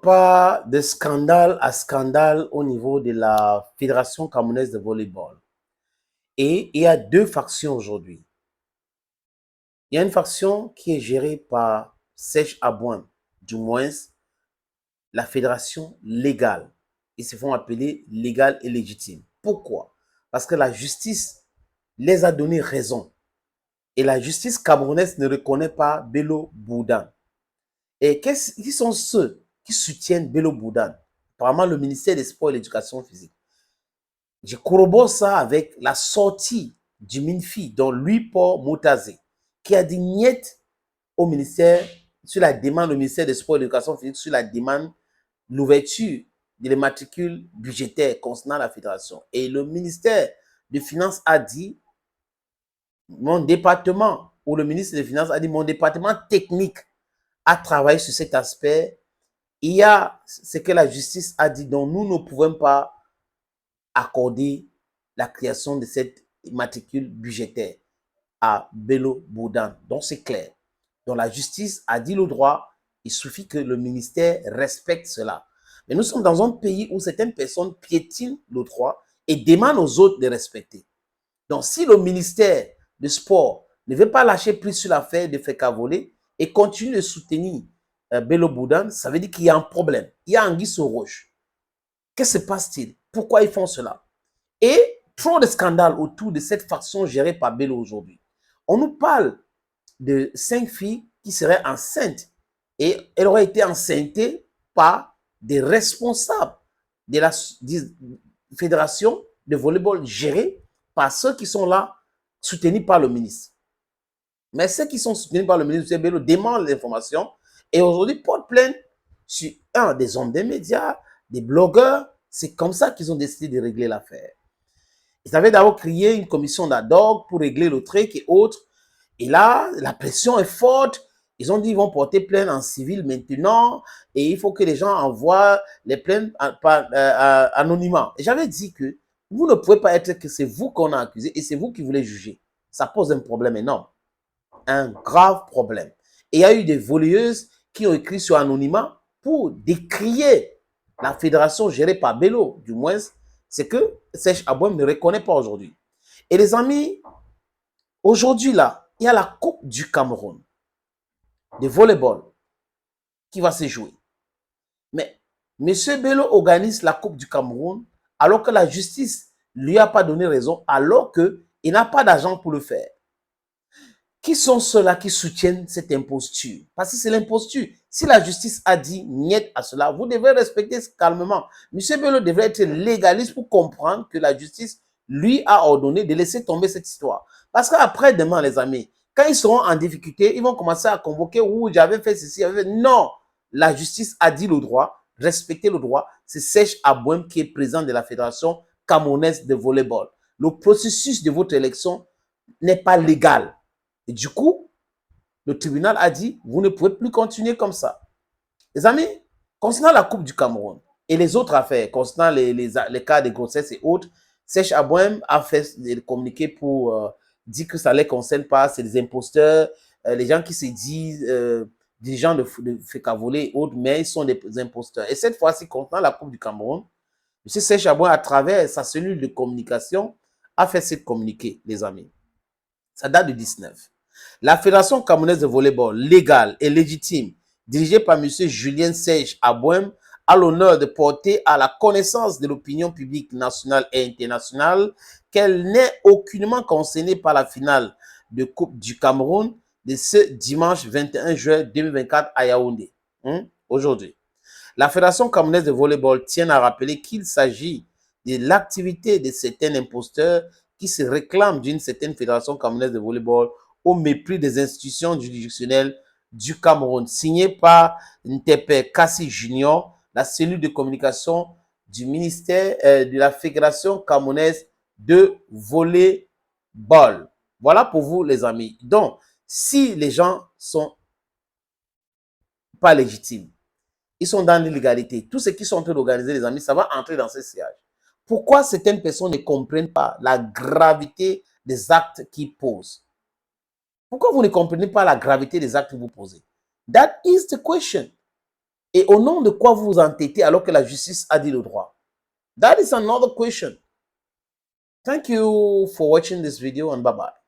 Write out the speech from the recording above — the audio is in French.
pas de scandale à scandale au niveau de la Fédération camerounaise de volleyball. Et il y a deux factions aujourd'hui. Il y a une faction qui est gérée par Serge Abouin, du moins la fédération légale. Ils se font appeler légal et légitime. Pourquoi? Parce que la justice les a donné raison. Et la justice camerounaise ne reconnaît pas Bello Boudin. Et qui sont ceux qui soutiennent Bello Boudin? Apparemment, le ministère des Sports et de l'Éducation physique. Je corrobore ça avec la sortie du MINFI, dont Louis-Paul Moutazé, qui a dit niet au ministère, sur la demande du ministère des Sports et de l'Éducation physique, sur la demande de l'ouverture des matricules budgétaires concernant la fédération. Et le ministère des Finances a dit, mon département, ou le ministre des Finances a dit, mon département technique a travaillé sur cet aspect. Il y a ce que la justice a dit, donc nous ne pouvons pas accorder la création de cette matricule budgétaire à Bello Boudin. Donc c'est clair. Donc la justice a dit le droit, il suffit que le ministère respecte cela. Mais nous sommes dans un pays où certaines personnes piétinent le droit et demandent aux autres de respecter. Donc si le ministère du Sport ne veut pas lâcher prise sur l'affaire de Fekavolet et continue de soutenir Bello Boudin, ça veut dire qu'il y a un problème. Il y a anguille sous roche. Qu'est-ce qui se passe-t-il? Pourquoi ils font cela? Et trop de scandales autour de cette faction gérée par Bello aujourd'hui. On nous parle de 5 filles qui seraient enceintes et elles auraient été enceintées par des responsables de la fédération de volleyball gérée par ceux qui sont là soutenus par le ministre. Mais ceux qui sont soutenus par le ministre Bello demandent l'information et aujourd'hui portent plainte sur un des hommes des médias, des blogueurs. C'est comme ça qu'ils ont décidé de régler l'affaire. Ils avaient d'abord créé une commission d'ad hoc pour régler le truc et autres. Et là, la pression est forte. Ils ont dit qu'ils vont porter plainte en civil maintenant et il faut que les gens envoient les plaintes anonymement. Et j'avais dit que vous ne pouvez pas être que c'est vous qu'on a accusé et c'est vous qui voulez juger. Ça pose un problème énorme. Un grave problème. Et il y a eu des volleyeuses qui ont écrit sur anonymat pour décrier la fédération gérée par Bello, du moins, c'est que Serge Abouem ne reconnaît pas aujourd'hui. Et les amis, aujourd'hui là, il y a la Coupe du Cameroun de volleyball qui va se jouer. Mais M. Bello organise la Coupe du Cameroun alors que la justice ne lui a pas donné raison, alors qu'il n'a pas d'argent pour le faire. Qui sont ceux-là qui soutiennent cette imposture? Parce que c'est l'imposture. Si la justice a dit niet à cela, vous devez respecter calmement. M. Bello devrait être légaliste pour comprendre que la justice lui a ordonné de laisser tomber cette histoire. Parce qu'après demain, les amis, quand ils seront en difficulté, ils vont commencer à convoquer, oui, j'avais fait ceci, j'avais fait... Non, la justice a dit le droit, respectez le droit. C'est Serge Abouem qui est président de la Fédération camerounaise de volleyball. Le processus de votre élection n'est pas légal. Et du coup, le tribunal a dit, vous ne pouvez plus continuer comme ça. Les amis, concernant la Coupe du Cameroun et les autres affaires, concernant les cas de grossesse et autres, Serge Abouem a fait des communiqués pour dire que ça ne les concerne pas, c'est des imposteurs, les gens qui se disent des gens de Fekavolet et autres, mais ils sont des imposteurs. Et cette fois-ci, concernant la Coupe du Cameroun, M. Serge Abouem, à travers sa cellule de communication, a fait ce communiqué, les amis. Ça date de 19. La Fédération camerounaise de volleyball, légale et légitime, dirigée par M. Julien Serge Abouem, a l'honneur de porter à la connaissance de l'opinion publique nationale et internationale qu'elle n'est aucunement concernée par la finale de Coupe du Cameroun de ce dimanche 21 juin 2024 à Yaoundé. Aujourd'hui. La Fédération camerounaise de volleyball tient à rappeler qu'il s'agit de l'activité de certains imposteurs qui se réclament d'une certaine fédération camerounaise de volleyball au mépris des institutions juridictionnelles du Cameroun. Signé par Ntepe Kassi Junior, la cellule de communication du ministère de la Fédération camerounaise de volleyball. Voilà pour vous, les amis. Donc, si les gens sont pas légitimes, ils sont dans l'illégalité, tous ceux qui sont en train d'organiser, les amis, ça va entrer dans ce sillage. Pourquoi certaines personnes ne comprennent pas la gravité des actes qu'ils posent? Pourquoi vous ne comprenez pas la gravité des actes que vous posez? That is the question. Et au nom de quoi vous vous entêtez alors que la justice a dit le droit? That is another question. Thank you for watching this video and bye-bye.